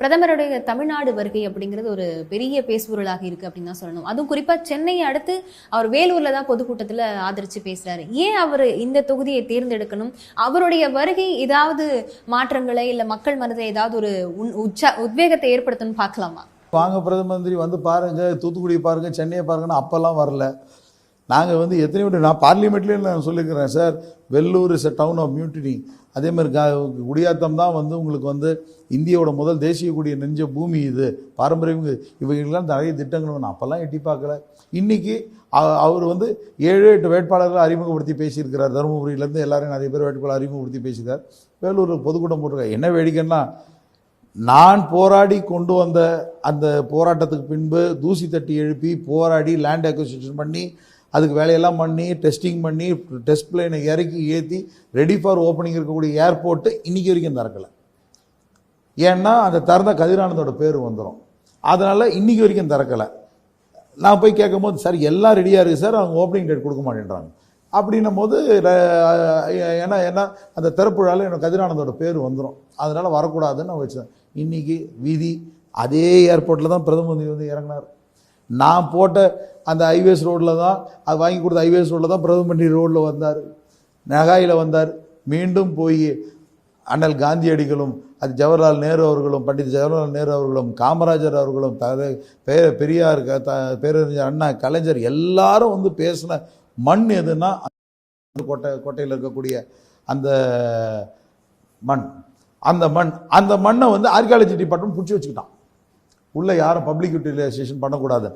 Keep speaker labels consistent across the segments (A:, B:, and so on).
A: பிரதமருடைய தமிழ்நாடு வருகை அப்படிங்கிறது ஒரு பெரிய பேசுபொருளாக இருக்கு அப்படின்னு தான் சொல்லணும். அதுவும் குறிப்பா சென்னையை அடுத்து அவர் வேலூர்ல தான் பொதுக்கூட்டத்துல ஆதரிச்சு பேசுறாரு. ஏன் அவர் இந்த தொகுதியை தேர்ந்தெடுக்கணும்? அவருடைய வருகை ஏதாவது மாற்றங்களை இல்ல மக்கள் மனதை ஏதாவது ஒரு உத்வேகத்தை ஏற்படுத்தணும்னு பார்க்கலாமா?
B: வாங்க பிரதம மந்திரி வந்து பாருங்க, தூத்துக்குடி பாருங்க, சென்னையை பாருங்கன்னா அப்பெல்லாம் வரல. நாங்கள் வந்து எத்தனையோ நான் பார்லிமெண்ட்லேயே நான் சொல்லியிருக்கிறேன் sir, Vellore is a town of mutiny. அதே மாதிரி குடியாத்தம் தான் வந்து உங்களுக்கு வந்து இந்தியாவோட முதல் தேசிய கொடியை நெஞ்ச பூமி, இது பாரம்பரியம், இவைகள்லாம் நிறைய திட்டங்கள் நான் அப்போல்லாம் எட்டி பார்க்கல. இன்றைக்கி அவர் வந்து 7-8 வேட்பாளர்கள் அறிமுகப்படுத்தி பேசியிருக்கிறார். தருமபுரியிலேருந்து எல்லாரும் நிறைய பேர் வேட்பாளர் அறிமுகப்படுத்தி பேசியிருக்கார். வேலூர் பொதுக்கூட்டம் போட்டிருக்காரு. என்ன வேடிக்கைன்னா, நான் போராடி கொண்டு வந்த அந்த போராட்டத்துக்கு பின்பு தூசி தட்டி எழுப்பி போராடி லேண்ட் அக்விசிஷன் பண்ணி அதுக்கு வேலையெல்லாம் பண்ணி டெஸ்டிங் பண்ணி டெஸ்ட் பிளேனை இறக்கி ஏற்றி ரெடி ஃபார் ஓப்பனிங் இருக்கக்கூடிய ஏர்போர்ட்டு இன்றைக்கி வரைக்கும் திறக்கலை. ஏன்னா அந்த திறந்த கதிரானந்தோட பேர் வந்துடும். அதனால் இன்றைக்கி வரைக்கும் திறக்கலை. நான் போய் கேட்கும் போது சார் எல்லாம் ரெடியாக இருக்குது சார், அவங்க ஓப்பனிங் டேட் கொடுக்க மாட்டேன்றாங்க. அப்படின்னும் போது ஏன்னா அந்த திறப்புழாவில் எனக்கு கதிரானந்தோட பேர் வந்துடும், அதனால் வரக்கூடாதுன்னு நான் வச்சேன். இன்றைக்கி வீதி அதே ஏர்போர்ட்டில் தான் பிரதம மந்திரி வந்து இறங்கினார். நான் போட்ட அந்த ஹைவேஸ் ரோட்டில் தான், அது வாங்கி கொடுத்த ஹைவேஸ் ரோட்டில் தான் பிரதம மந்திரி ரோட்டில் வந்தார், நகாயில் வந்தார். மீண்டும் போய் அண்ணல் காந்தியடிகளும் அது ஜவஹர்லால் நேரு அவர்களும் பண்டிட் ஜவஹர்லால் நேரு அவர்களும் காமராஜர் அவர்களும் பெரியார் பேரறிஞர் அண்ணா கலைஞர் எல்லாரும் வந்து பேசின மண் எதுன்னா கோட்டையில் இருக்கக்கூடிய அந்த மண். அந்த மண்ணை வந்து ஆர்கியாலஜி டிபார்ட்மெண்ட் பிடிச்சி வச்சுக்கிட்டான். உள்ள யாரும் பப்ளிக் யூட்டிலைசேஷன் பண்ணக்கூடாது.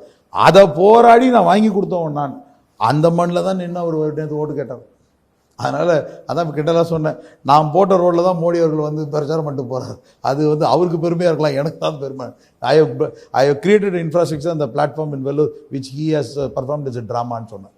B: அதை போராடி நான் வாங்கி கொடுத்தவன் நான். அந்த மண்ணில் தான் நின்று அவர் நேற்று ஓட்டு கேட்டார். அதனால் அதான் கிட்டலாம் சொன்னேன், நான் போட்ட ரோட்டில் தான் மோடி அவர்கள் வந்து பிரச்சாரம் பண்ணிட்டு போகிறார். அது வந்து அவருக்கு பெருமையாக இருக்கலாம், எனக்கு தான் பெருமை. ஐ ஹவ் கிரியேட்டட் இன்ஃப்ராஸ்ட்ரக்சர் அந்த platform in Vellore which he has performed is a ட்ராமான்னு சொன்னேன்.